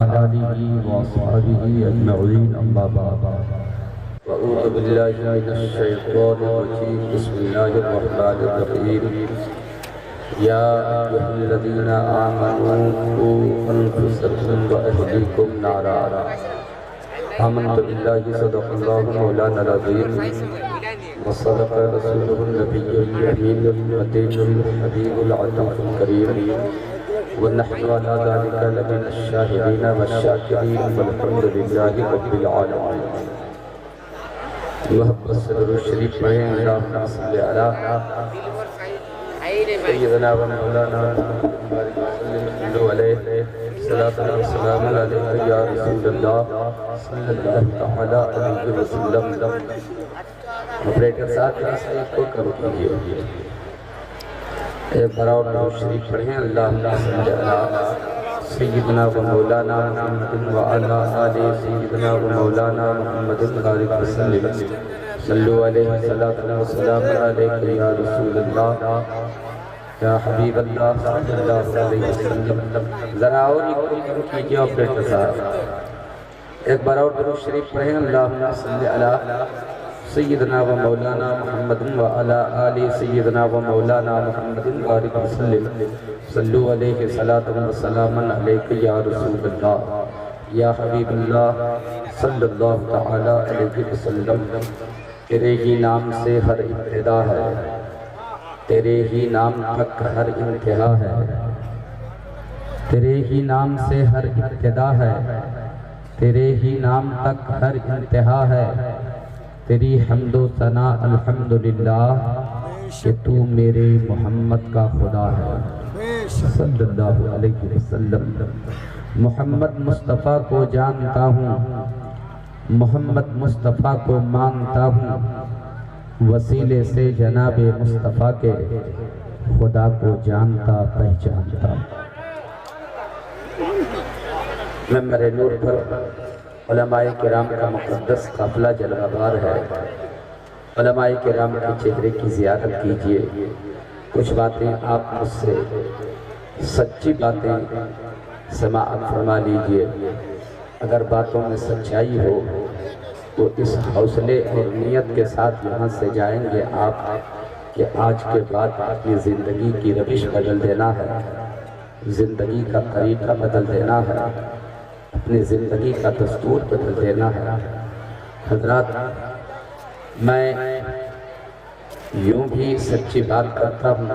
آله وأصحابه أجمعين أما بعد أعوذ بالله من الشيطان الرجيم بسم الله الرحمن الرحيم يا أيها الذين آمنوا قوا أنفسكم وأهليكم نارا آمنت بالله صدق الله مولانا العظيم وصدق رسوله النبي الأمين المتين الحبيب العطوف الكريم ونحن على ذلك لمن الشاهدين والشاكرين والحمد لله رب العالمين محبت صدر الشریف پڑھیں اللہم صلی علی سیدنا و مولانا صلی علیہ صلاة و سلام علیہ یا رسول اللہ صلی اللہ علیہ وسلم آپریٹر صاحب اس کو کرو کیجئے ایک بار اور شریف پڑھیں اللہم صلی علی سیدنا و مولانا محمد و علی آلہ سیدنا و مولانا محمد بارک وسلم صلو علیہ صلاة و سلام علیہ یا رسول اللہ یا حبیب اللہ صلی اللہ علیہ وسلم ذرا اور ایک کیجئے آپریٹر صاحب ایک بار اور درود شریف پڑھیں اللہم صلی علی سیدنا و مولانا محمد و علی آلہ سیدنا و مولانا محمد بارک وسلم صلو علیہ صلاة و سلام علیہ یا رسول اللہ یا حبیب اللہ صلی اللہ تعالی علیہ وسلم تیرے ہی نام سے ہر ابتدا ہے تیرے ہی نام تک ہر انتہا ہے تیرے ہی نام سے ہر ابتدا ہے تیرے ہی نام تک ہر انتہا ہے تیری حمد و ثنا الحمدللہ کہ تو میرے محمد کا خدا ہے صلی اللہ علیہ وسلم محمد مصطفیٰ کو جانتا ہوں محمد مصطفیٰ کو مانتا ہوں وسیلے سے جناب مصطفیٰ کے خدا کو جانتا پہچانتا ممبر نور پر علماء کرام کا مقدس قافلہ جلوہ بار ہے علماء کرام کے چہرے کی زیارت کیجئے کچھ باتیں آپ مجھ سے سچی باتیں سماعت فرما لیجئے اگر باتوں میں سچائی ہو تو اس حوصلے اور نیت کے ساتھ یہاں سے جائیں گے آپ کہ آج کے بعد اپنی زندگی کی روش بدل دینا ہے زندگی کا طریقہ بدل دینا ہے اپنی زندگی کا دستور بدل دینا ہے حضرات میں یوں بھی سچی بات کرتا ہوں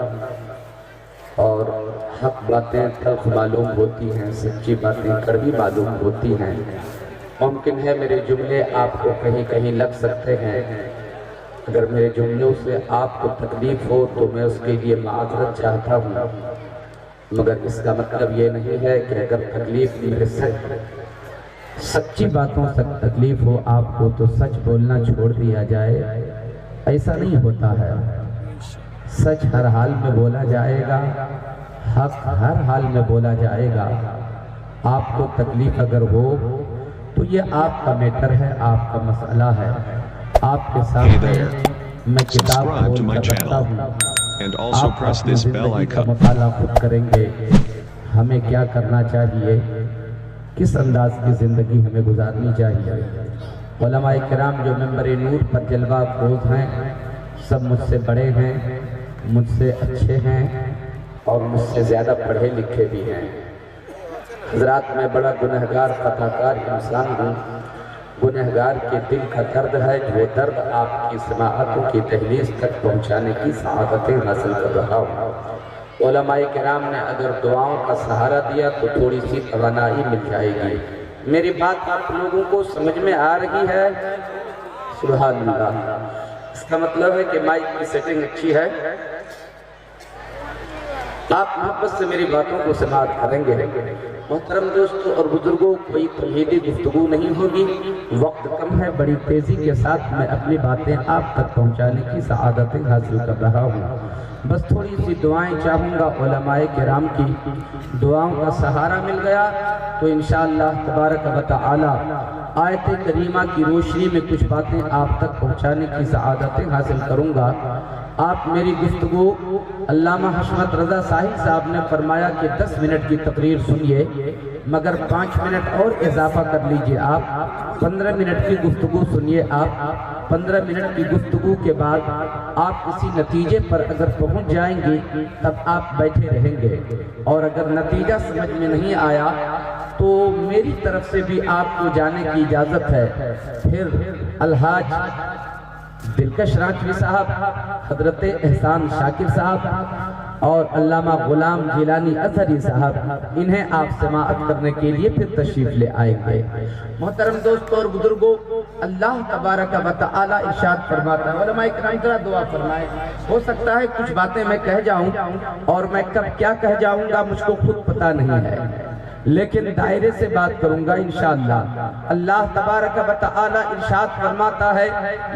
اور حق باتیں تلخ معلوم ہوتی ہیں سچی باتیں کڑوی معلوم ہوتی ہیں ممکن ہے میرے جملے آپ کو کہیں کہیں لگ سکتے ہیں اگر میرے جملوں سے آپ کو تکلیف ہو تو میں اس کے لیے معذرت چاہتا ہوں مگر اس کا مطلب یہ نہیں ہے کہ اگر تکلیف میرے سچی باتوں سے تکلیف ہو آپ کو تو سچ بولنا چھوڑ دیا جائے ایسا نہیں ہوتا ہے سچ ہر حال میں بولا جائے گا حق ہر حال میں بولا جائے گا آپ کو تکلیف اگر ہو تو یہ آپ کا میٹر ہے آپ کا مسئلہ ہے آپ کے سامنے میں کتاب کھول کر رکھتا ہوں آپ اپنی زندگی کا مطالعہ خود کریں گے ہمیں کیا کرنا چاہیے کس انداز کی زندگی ہمیں گزارنی چاہیے علماء کرام جو ممبر نور پر جلوہ افروز ہیں سب مجھ سے بڑے ہیں مجھ سے اچھے ہیں اور مجھ سے زیادہ پڑھے لکھے بھی ہیں حضرات میں بڑا گنہگار خطاکار انسان ہوں گنہگار کے دل کا درد ہے جو درد آپ کی سماعتوں کی دہلیز تک پہنچانے کی سعادتیں حاصل کر رہا ہوں علماء کرام نے اگر دعاؤں کا سہارا دیا تو تھوڑی سی توانائی مل جائے گی میری بات آپ لوگوں کو سمجھ میں آ رہی ہے سبحان اللہ اس کا مطلب ہے کہ مائک کی سیٹنگ اچھی ہے آپ محبت سے میری باتوں کو سماعت کریں گے محترم دوستوں اور بزرگوں کوئی تمہیدی گفتگو نہیں ہوگی وقت کم ہے بڑی تیزی کے ساتھ میں اپنی باتیں آپ تک پہنچانے کی سعادتیں حاصل کر رہا ہوں بس تھوڑی سی دعائیں چاہوں گا علماء کرام کی دعاؤں کا سہارا مل گیا تو انشاءاللہ تبارک و تعالی آیت کریمہ کی روشنی میں کچھ باتیں آپ تک پہنچانے کی سعادتیں حاصل کروں گا۔ آپ میری گفتگو علامہ حشمت رضا صاحب صاحب نے فرمایا کہ 10 منٹ کی تقریر سنیے، مگر 5 منٹ اور اضافہ کر لیجئے۔ آپ 15 منٹ کی گفتگو سنیے۔ آپ 15 منٹ کی گفتگو کے بعد آپ کسی نتیجے پر اگر پہنچ جائیں گے تب آپ بیٹھے رہیں گے، اور اگر نتیجہ سمجھ میں نہیں آیا تو میری طرف سے بھی آپ کو جانے کی اجازت ہے۔ پھر الحاج دلکش رانچوی صاحب، حضرت احسان شاکر صاحب اور علامہ غلام جیلانی ازہری صاحب، انہیں آپ سماعت کرنے کے لیے پھر تشریف لے آئیں گے۔ محترم دوستوں اور بزرگوں، اللہ تبارک و تعالی ارشاد فرماتا ہے، علماء کرام ذرا دعا فرمائیں۔ ہو سکتا ہے کچھ باتیں میں کہہ جاؤں اور میں کب کیا کہہ جاؤں گا مجھ کو خود پتہ نہیں ہے، لیکن دائرے سے بات کروں گا انشاءاللہ۔ اللہ تبارک و تعالی ارشاد فرماتا ہے،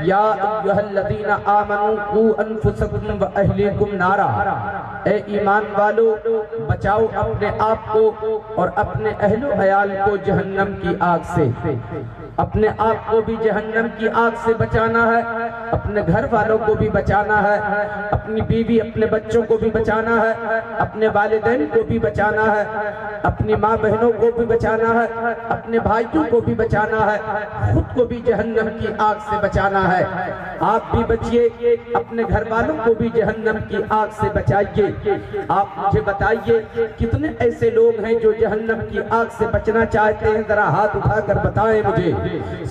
یا ایھا الذین آمنوا قوا انفسکم و اہلیکم نارا، اے ایمان والو بچاؤ اپنے آپ کو اور اپنے اہل و عیال کو جہنم کی آگ سے۔ اپنے آپ کو بھی جہنم کی آگ سے بچانا ہے، اپنے گھر والوں کو بھی بچانا ہے، اپنی بیوی اپنے بچوں کو بھی بچانا ہے، اپنے والدین کو بھی بچانا ہے، اپنی ماں بہنوں کو بھی بچانا ہے، اپنے بھائیوں کو بھی بچانا ہے، خود کو بھی جہنم کی آگ سے بچانا ہے۔ آپ بھی بچیے، اپنے گھر والوں کو بھی جہنم کی آگ سے بچائیے۔ آپ مجھے بتائیے کتنے ایسے لوگ ہیں جو جہنم کی آگ سے بچنا چاہتے ہیں؟ ذرا ہاتھ اٹھا کر بتائیں مجھے۔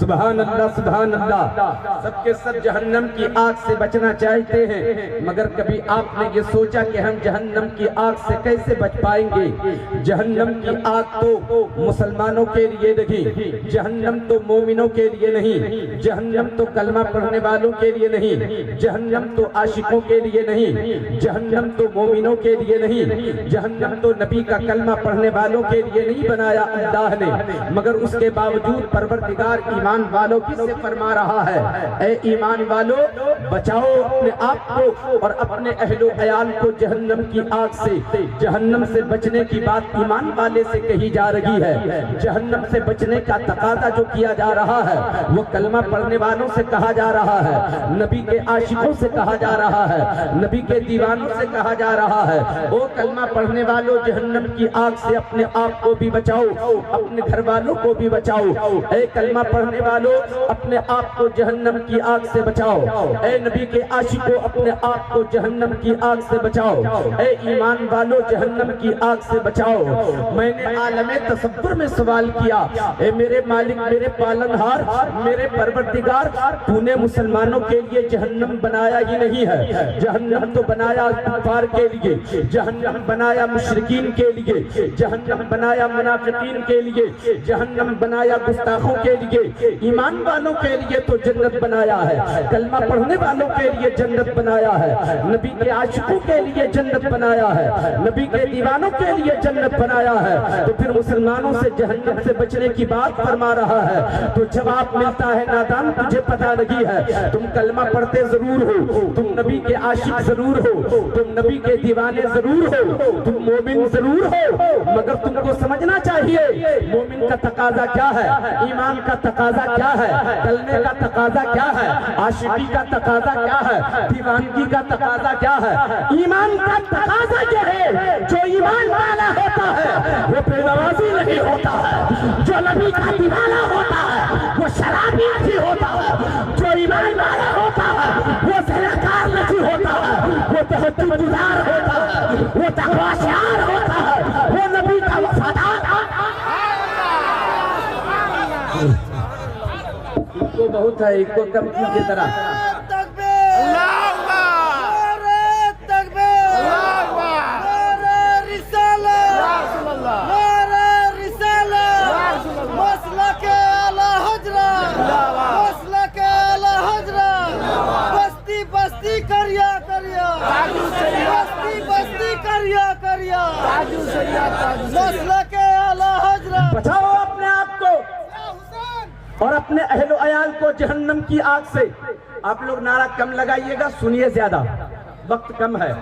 سبحان اللہ سبحان اللہ۔ سب کے سب جہنم کی آگ سے بچنا چاہتے ہیں، مگر کبھی آپ نے یہ سوچا کہ ہم جہنم کی آگ سے کیسے بچ پائیں گے؟ جہنم کی آگ تو مسلمانوں کے لیے نہیں، جہنم تو مومنوں کے لیے نہیں، جہنم تو کلمہ پڑھنے والوں کے لیے نہیں، جہنم تو عاشقوں کے لیے نہیں، جہنم تو مومنوں کے لیے نہیں، جہنم تو نبی کا کلمہ پڑھنے والوں کے لیے نہیں بنایا اللہ نے، مگر اس کے باوجود پروردگار ایمان والوں کی سے فرما رہا ہے، اے ایمان والو بچاؤ اپنے آپ کو اور اپنے اہل و عیال کو جہنم کی آگ سے۔ جہنم سے بچنے کی بات ایمان والے سے کہی جا رہی ہے۔ جہنم سے بچنے کا تقاضا جو کیا جا رہا ہے وہ کلمہ پڑھنے والوں سے کہا جا رہا ہے، نبی کے عاشقوں سے کہا جا رہا ہے، نبی کے دیوانوں سے کہا جا رہا ہے، او کلمہ پڑھنے والوں جہنم کی آگ سے اپنے آپ کو بھی بچاؤ، اپنے گھر والوں کو بھی بچاؤ۔ اے کلمہ پڑھنے والوں اپنے آپ کو جہنم کی آگ سے بچاؤ، اے نبی کے عاشقوں اپنے آپ کو جہنم کی آگ سے بچاؤ، اے ایمان والوں جہنم کی آگ سے بچاؤ۔ میں نے عالم تصور میں سوال کیا، اے میرے مالک، میرے پالنہار، میرے پروردگار، تو نے مسلمانوں کے لیے جہنم بنایا ہی نہیں ہے، جہنم تو بنایا کفار کے لیے، جہنم بنایا مشرکین کے لیے، جہنم بنایا منافقین کے لیے، جہنم بنایا گستاخوں کے لیے، ایمان والوں کے لیے تو جنت بنایا ہے، کلمہ پڑھنے والوں کے لیے جنت بنایا ہے، نبی کے عاشقوں کے لیے جنت بنایا ہے، نبی کے دیوانوں کے لیے جنت بنایا ہے، تو پھر مسلمانوں سے جہنم سے بچنے کی بات فرما رہا ہے۔ تو جواب ملتا ہے، نادان تجھے پتہ نہیں ہے، تم کلمہ پڑھتے ضرور ہو، تم نبی کے عاشق ضرور ہو، تم نبی کے دیوانے ضرور ہو، تم مومن ضرور ہو، مگر تم کو سمجھنا چاہیے مومن کا تقاضا کیا ہے، ایمان کا تقاضا کیا ہے، کلمے کا تقاضا کیا ہے، عاشقی کا تقاضا کیا ہے، دیوانگی کا تقاضا کیا ہے۔ ایمان کا تقاضا یہ ہے، جو ایمان والا ہوتا ہے وہ بے نوازی نہیں ہوتا ہے، جو نبی کا دیوانہ ہوتا ہے وہ شرابی نہیں ہوتا ہے، جو ایمان والا ہوتا ہے وہ زناکار نہیں ہوتا ہے، وہ تہجد گزار ہوتا ہے، وہ تقوی شعار ہوتا ہے، وہ نبی کا وفادار۔ کو بہت ہے، ایک کو کم کی طرح۔ بچاؤ اپنے آپ کو اور اپنے اہل و عیال کو جہنم کی آگ سے۔ آپ لوگ نعرہ کم لگائیے گا، سنیے زیادہ، وقت کم ہے،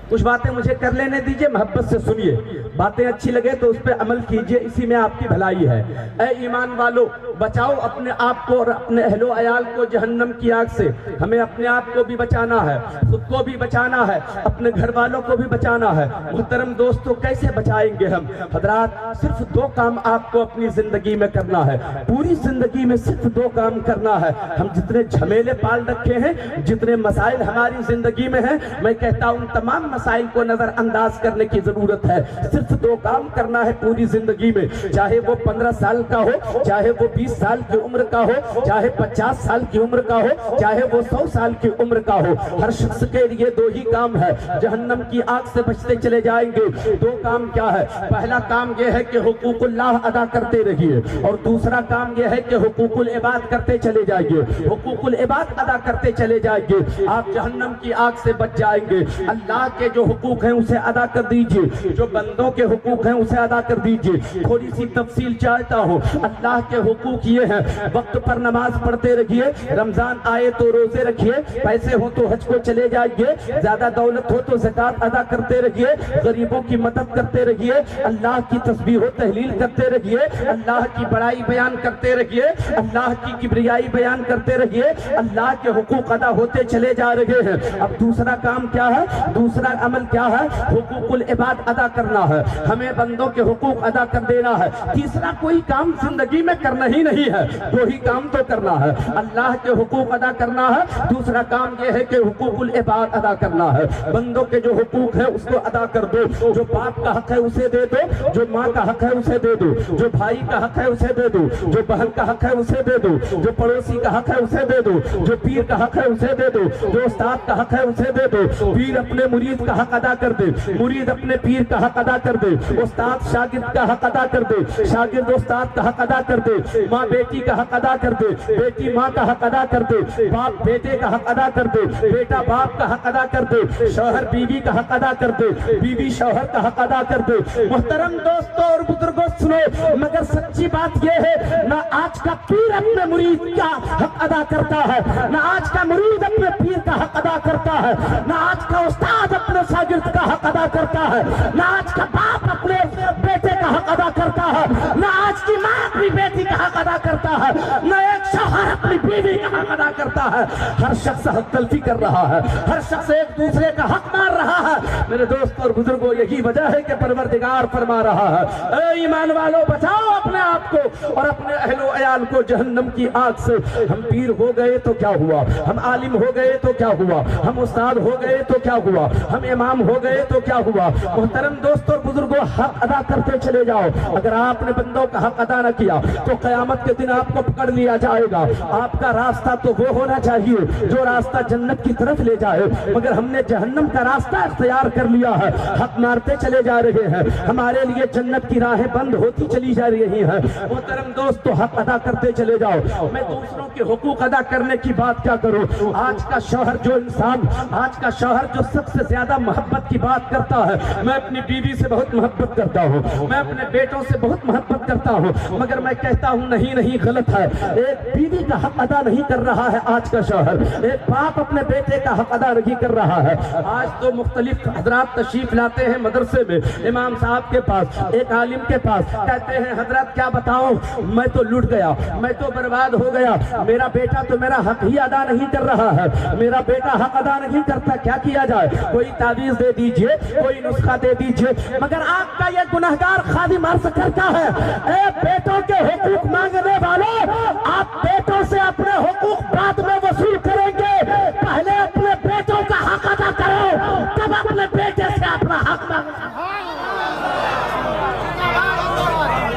کچھ باتیں مجھے کر لینے دیجئے، محبت سے سنیے۔ باتیں اچھی لگے تو اس پہ عمل کیجئے، اسی میں آپ کی بھلائی ہے۔ اے ایمان والو، بچاؤ اپنے آپ کو اور اپنے اہل و عیال کو جہنم کی آگ سے۔ ہمیں اپنے آپ کو بھی بچانا ہے، خود کو بھی بچانا ہے، اپنے گھر والوں کو بھی بچانا ہے۔ محترم دوستو، کیسے بچائیں گے ہم؟ حضرات، صرف 2 کام آپ کو اپنی زندگی میں کرنا ہے، پوری زندگی میں صرف 2 کام کرنا ہے۔ ہم جتنے جھمیلے پال رکھے ہیں، جتنے مسائل ہماری زندگی میں ہیں، میں کہتا ہوں تمام مسائل کو نظر انداز کرنے کی ضرورت ہے۔ صرف 2 کام کرنا ہے پوری زندگی میں، چاہے وہ 15 سال کا ہو، چاہے وہ 20 سال کی عمر کا ہو، چاہے 50 سال کی عمر کا ہو، چاہے وہ 100 سال کی عمر کا ہو۔ ہر شخص کے لیے 2 ہی کام ہے، جہنم کی آگ سے بچتے چلے جائیں گے۔ 2 کام کیا ہے؟ پہلا کام یہ ہے کہ حقوق اللہ ادا کرتے رہیے، اور دوسرا کام یہ ہے کہ حقوق العباد کرتے چلے جائیے۔ حقوق العباد ادا کرتے چلے جائیں گے، آپ جہنم کی آگ سے بچ جائیں گے۔ اللہ کے جو حقوق ہیں اسے ادا کر دیجئے، جو بندوں کے حقوق ہیں اسے ادا کر دیجئے۔ تھوڑی سی تفصیل چاہتا ہوں۔ اللہ کے حقوق یہ ہیں، وقت پر نماز پڑھتے رہیے، رمضان آئے تو روزے رکھیے، پیسے ہو تو حج کو چلے جائیے، زیادہ دولت ہو تو زکوٰۃ ادا کرتے رہیے، غریبوں کی مدد کرتے رہیے، اللہ کی تسبیح و تحلیل کرتے رہیے، اللہ کی بڑائی بیان کرتے رہیے، اللہ کی کبریائی بیان کرتے رہیے۔ اللہ کے حقوق ادا ہوتے چلے جا رہے ہیں۔ اب دوسرا کام کیا ہے؟ دوسرا عمل کیا ہے؟ حقوق العباد ادا کرنا ہے، ہمیں بندوں کے حقوق ادا کر دینا ہے۔ تیسرا کوئی کام زندگی میں کرنا ہی نہیں ہے، 2 ہی کام تو کرنا ہے، اللہ کے حقوق ادا کرنا ہے، دوسرا کام یہ ہے کہ حقوق العباد ادا کرنا ہے۔ بندوں کے جو حقوق ہیں اس کو ادا کر دو، جو باپ کا حق ہے اسے دے دو، جو ماں کا حق ہے اسے دے دو، جو بھائی کا حق ہے اسے دے دو، جو بہن کا حق ہے اسے دے دو، جو پڑوسی کا حق ہے اسے دے دو، جو پیر کا حق ہے اسے دے دو، جو استاد کا حق ہے اسے دے دو۔ پیر اپنے مرید کا حق ادا کر دے، مرید اپنے پیر کا حق ادا کر دے، استاد شاگرد کا حق ادا کر دے، شاگرد استاد کا حق ادا کر دے، ماں بیٹی کا حق ادا کر دے، بیٹی ماں کا حق ادا کر دے، باپ بیٹے کا حق ادا کر دے، بیٹا باپ کا حق ادا کر دے، شوہر بیوی کا حق ادا کر دے، بیوی شوہر کا حق ادا کر دے۔ محترم دوستوں اور بزرگوں سنو، مگر سچی بات یہ ہے، نہ آج کا پیر اپنے مرید کا حق ادا کرتا ہے، نہ آج کا مرید اپنے پیر کا حق ادا کرتا ہے، نہ آج کا استاد اپنے شاگرد کا حق ادا کرتا ہے، نہ آج کا باپ اپنے بیٹے کا حق ادا کرتا ہے، نہ آج کی ماں اپنی بیٹی کا حق ادا کرتا ہے، نہ ایک شوہر اپنی بیوی کا حق ادا کرتا ہے۔ ہر شخص حق تلفی کر رہا ہے، ہر شخص ایک دوسرے کا حق مار رہا ہے۔ میرے دوستوں اور بزرگوں، یہی وجہ ہے کہ پروردگار فرما رہا ہے، اے ایمان والو، بچاؤ اپنے آپ کو اور اپنے اہل و عیال کو جہنم کی آگ سے۔ ہم پیر ہو گئے تو کیا ہوا، ہم عالم ہو گئے تو کیا ہوا، ہم استاد ہو گئے تو کیا ہوا، ہم امام ہو گئے تو کیا ہوا؟ محترم دوستوں اور بزرگوں، حق ادا کرتے چلے جاؤ۔ اگر آپ نے بندوں کا حق ادا نہ کیا تو قیامت کے دن آپ کو پکڑ لیا جائے گا۔ آپ کا راستہ تو وہ ہونا چاہیے جو راستہ جنت کی طرف لے جائے، مگر ہم نے جہنم کا راستہ اختیار کر لیا ہے، حق مارتے چلے جا رہے ہیں، ہمارے لیے جنت کی راہیں بند ہوتی چلی جا رہی ہیں۔ محترم دوستو، حق ادا کرتے چلے جاؤ۔ میں دوسروں کے حقوق ادا کرنے کی بات کیا کروں؟ آج کا شوہر جو انسان، آج کا شوہر جو سب سے زیادہ محبت کی بات کرتا ہے، میں اپنی بیوی سے بہت محبت کرتا ہوں، میں اپنے بیٹوں سے بہت محبت کرتا ہوں، مگر میں کہتا ہوں نہیں غلط ہے۔ ایک بیوی کا حق ادا نہیں کر رہا ہے آج کا شوہر، ایک باپ اپنے بیٹے کا حق ادا نہیں کر رہا ہے۔ آج تو مختلف حضرات تشریف لاتے ہیں مدرسے میں، امام صاحب کے پاس، ایک عالم کے پاس، کہتے ہیں حضرت کیا بتاؤں، میں تو لٹ گیا، میں تو برباد ہو گیا، میرا بیٹا تو میرا حق ہی ادا نہیں کر رہا ہے، میرا بیٹا حق ادا نہیں کرتا، کیا کیا جائے؟ کوئی تعویذ دے دیجئے، کوئی نسخہ دے دیجئے۔ مگر آپ کا یہ گنہگار خادم عرض کرتا ہے، اے بیٹوں کے حقوق مانگنے والوں، آپ بیٹوں سے اپنے حقوق بعد میں وصول کریں گے، پہلے اپنے بیٹوں کا حق ادا کرو، تب اپنے بیٹے سے اپنا حق مانگو۔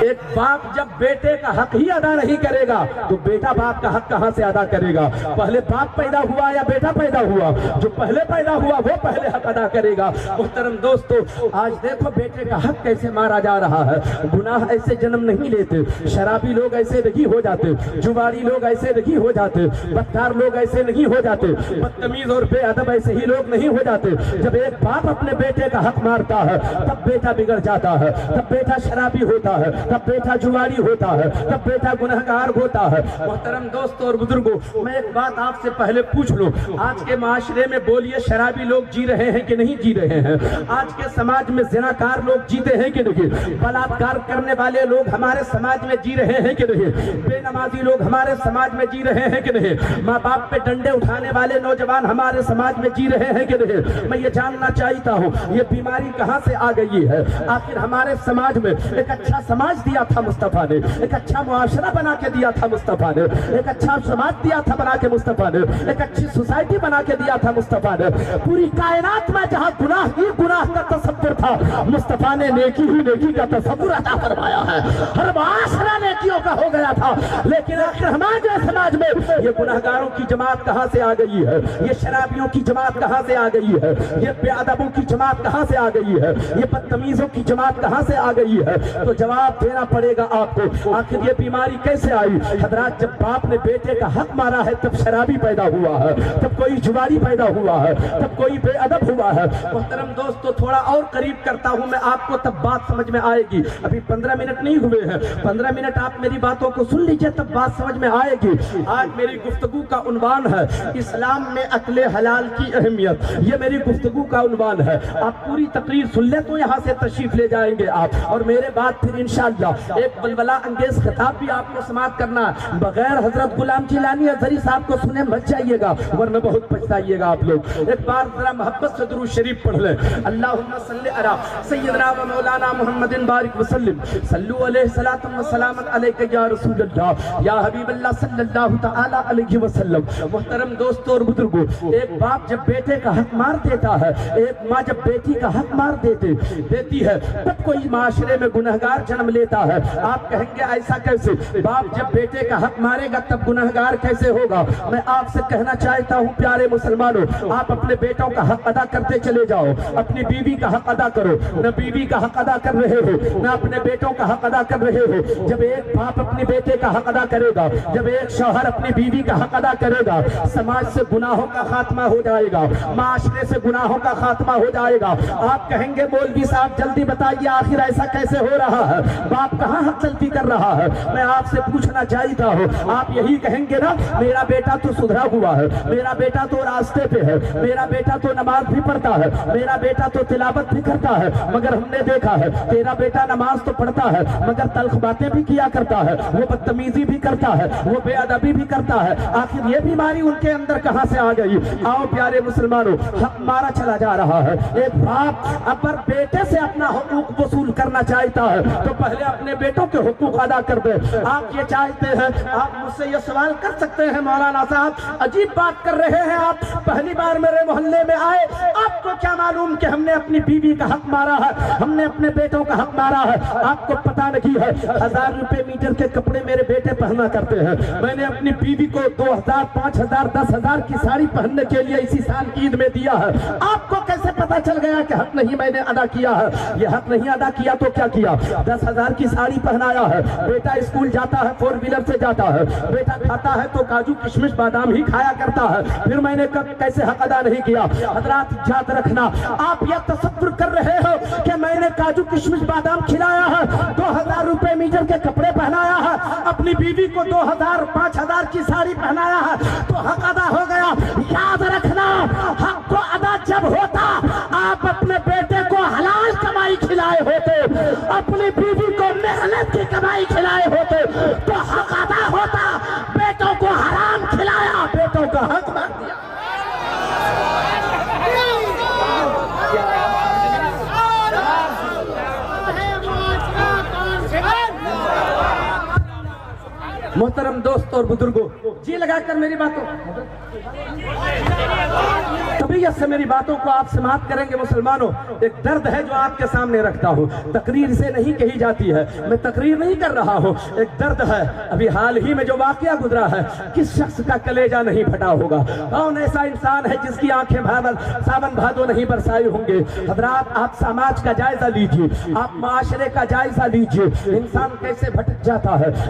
ایک باپ جب بیٹے کا حق ہی ادا نہیں کرے گا تو بیٹا باپ کا حق کہاں سے ادا کرے گا؟ پہلے باپ پیدا ہوا یا بیٹا پیدا ہوا؟ جو پہلے پیدا ہوا وہ پہلے حق ادا کرے گا۔ محترم دوستو، آج دیکھو بیٹے کا حق کیسے مارا جا رہا ہے۔ گناہ ایسے جنم نہیں لیتے، شرابی لوگ ایسے نہیں ہو جاتے، جواری لوگ ایسے نہیں ہو جاتے، بدکار لوگ ایسے نہیں ہو جاتے، بدتمیز اور بے ادب ایسے ہی لوگ نہیں ہو جاتے۔ جب ایک باپ اپنے بیٹے کا حق مارتا ہے تب بیٹا بگڑ جاتا ہے، تب بیٹا شرابی ہوتا ہے، تب بیٹا جواری ہوتا ہے تب بیٹا گنہگار ہوتا ہے۔ محترم دوستوں اور بزرگوں، میں ایک بات آپ سے پہلے پوچھ لوں، آج کے معاشرے میں بولیے شرابی لوگ جی رہے ہیں کہ نہیں جی رہے ہیں؟ آج کے سماج میں زناکار لوگ جیتے ہیں کہ نہیں؟ بلاತ್ಕಾರ کرنے والے لوگ ہمارے سماج میں جی رہے ہیں کہ نہیں؟ بے نمازی لوگ ہمارے سماج میں جی رہے ہیں کہ نہیں؟ ماں باپ پہ ڈنڈے اٹھانے والے نوجوان ہمارے سماج میں جی رہے ہیں کہ نہیں؟ میں یہ جاننا چاہتا ہوں یہ بیماری کہاں سے آ گئی ہے؟ آخر ہمارے سماج میں ایک اچھا سماج دیا تھا مصطفیٰ نے، ایک اچھا معاشرہ بنا کے دیا تھا مصطفیٰ نے، ایک اچھا سماج دیا تھا بنا کے مصطفیٰ نے، ایک اچھی سوسائٹی بنا کے دیا تھا مصطفیٰ نے۔ پوری کائنات میں جہاں گناہ ہی گناہ کا تصور تھا، مصطفیٰ نے نیکی ہی نیکی کا تصور عطا فرمایا ہے۔ ہر معاشرہ نیکیوں کا ہو گیا تھا، لیکن آخر ہمارے سماج میں یہ گناہگاروں کی جماعت کہاں سے آ گئی ہے؟ یہ شرابیوں کی جماعت کہاں سے آ گئی ہے؟ یہ بے ادبوں کی جماعت کہاں سے آ گئی ہے؟ یہ بدتمیزوں کی جماعت کہاں سے آ گئی ہے؟ تو جواب دینا پڑے گا آپ کو، آخر یہ بیماری کیسے آئی؟ حضرات، جب باپ نے بیٹے کا حق مارا ہے تب شرابی پیدا ہوا ہے، تب کوئی جواری پیدا ہوا ہے، تب کوئی بے ادب ہوا ہے۔ محترم دوستو، تھوڑا اور قریب کرتا ہوں میں آپ کو، تب بات سمجھ میں آئے گی۔ ابھی 15 منٹ نہیں ہوئے ہیں، 15 منٹ آپ میری باتوں کو سن لیجئے تب بات سمجھ میں آئے گی۔ آج میری گفتگو کا عنوان ہے اسلام میں اکل حلال کی اہمیت، یہ میری گفتگو کا عنوان ہے۔ آپ پوری تقریر سن لیں تو یہاں سے تشریف لے جائیں گے آپ، اور میرے بعد پھر انشاءاللہ ایک بلبلہ انگیز خطاب بھی آپ کو سماعت کرنا ہے۔ بغیر حضرت غلام جیلانی ازہری صاحب کو سنے مت جائیے گا، ورنہ بہت پچھتائیے گا آپ لوگ۔ ایک بار ذرا محبت سے درود شریف پڑھ لیں۔ اللہم صلی علی سیدنا و مولانا محمد بارک وسلم، صلو علیہ صلاۃ و سلام علیک یا رسول اللہ یا حبیب اللہ صلی اللہ تعالی علیہ وسلم۔ محترم دوستوں اور بزرگوں، ایک باپ جب بیٹے کا حق مار دیتا ہے، ایک ماں جب بیٹی کا حق مار دیتی ہے، تب کوئی معاشرے میں گنہگار جنم لیتا ہے۔ آپ کہیں گے ایسا کیسے؟ باپ جب بیٹے کا حق مارے گا تب گنہگار کیسے ہوگا؟ میں آپ سے کہنا چاہتا ہوں پیارے مسلمانوں، آپ اپنے بیٹوں کا حق ادا کرتے چلے جاؤ، اپنی بیوی کا حق ادا کرو۔ نہ بیوی کا حق ادا کر رہے ہو، نہ اپنے بیٹوں کا حق ادا کر رہے ہو۔ جب ایک باپ اپنے بیٹے کا حق ادا کرے گا، جب ایک شوہر اپنی بیوی کا حق ادا کرے گا، سماج سے گناہوں کا خاتمہ ہو جائے گا، معاشرے سے گناہوں کا خاتمہ ہو جائے گا۔ آپ کہیں گے مولوی صاحب جلدی بتائیے آخر ایسا کیسے ہو رہا ہے؟ باپ کہاں حق غلطی کر رہا ہے؟ میں آپ سے پوچھنا چاہتا ہوں، آپ یہی کہیں گے نا میرا بیٹا تو سدھرا ہوا ہے، میرا بیٹا تو راستے پہ ہے، میرا بیٹا تو نماز بھی پڑھتا ہے، میرا بیٹا تو تلاوت بھی کرتا ہے، مگر ہم نے دیکھا ہے تیرا بیٹا نماز تو پڑھتا ہے مگر تلخ باتیں بھی کیا کرتا ہے، وہ بدتمیزی بھی کرتا ہے، وہ بے ادبی بھی کرتا ہے۔ آخر یہ بیماری ان کے اندر کہاں سے آ گئی؟ آؤ پیارے مسلمانوں، حق مارا چلا جا رہا ہے۔ ایک باپ اگر بیٹے سے اپنا حقوق وصول کرنا چاہتا ہے تو پہلے اپنے بیٹوں کے حقوق ادا کر دے۔ آپ یہ چاہتے ہیں، آپ مجھ سے یہ سوال کر سکتے ہیں مولانا صاحب عجیب بات کر رہے ہیں آپ، پہلی بار میرے محلے میں آئے، آپ کو کیا معلوم کہ ہم نے اپنی بیوی کا حق مارا ہے، ہم نے اپنے بیٹوں کا حق مارا ہے؟ آپ کو پتہ نہیں ہے 1000 روپے میٹر کے کپڑے میرے بیٹے پہنا کرتے ہیں، میں نے اپنی بیوی کو 2000 5000 10000 کی ساڑی پہننے کے لیے اسی سال کی عید میں دیا ہے۔ آپ کو کیسے پتا چل گیا کہ حق نہیں میں نے ادا کیا ہے؟ یہ حق نہیں ادا کیا تو کیا کیا؟ 10000 کی ساڑی پہنایا ہے، بیٹا اسکول جاتا ہے 4 ویلر سے جاتا ہے، بیٹا کھاتا ہے تو کاجو کشمش بادام ہی کھایا کرتا ہے، پھر میں نے کیسے حق ادا نہیں کیا؟ حضرات یاد رکھنا، آپ یہ تصور کر رہے ہو کہ میں نے کاجو کشمش بادام کھلایا ہے، 2000 روپے میٹر کے کپڑے پہنایا ہے، اپنی بیوی کو 2000 5000 کی ساڑی پہنایا ہے تو حق ادا ہو گیا؟ یاد رکھنا، حق کو ادا جب ہوتا آپ اپنے بیٹے کو حلال کمائی کھلائے ہوتے، اپنی بیوی کو محنت کی کمائی کھلائے ہوتے تو حق ادا ہوتا۔ بیٹوں کو حرام کھلایا، بیٹوں کا حق مار دیا۔ محترم دوست اور بزرگوں، جی لگا کر میری باتوں طبیعت سے میری باتوں کو آپ سماعت کریں گے مسلمانوں۔ ایک درد ہے جو آپ کے سامنے رکھتا ہوں، تقریر سے نہیں کہی جاتی ہے، میں تقریر نہیں کر رہا ہوں، ایک درد ہے۔ ابھی حال ہی میں جو واقعہ گزرا ہے، کس شخص کا کلیجہ نہیں پھٹا ہوگا؟ کون ایسا انسان ہے جس کی آنکھیں ساون بھادو نہیں برسائے ہوں گے؟ حضرات، آپ سماج کا جائزہ لیجئے، آپ معاشرے کا جائزہ لیجئے، انسان کیسے بھٹک جاتا ہے،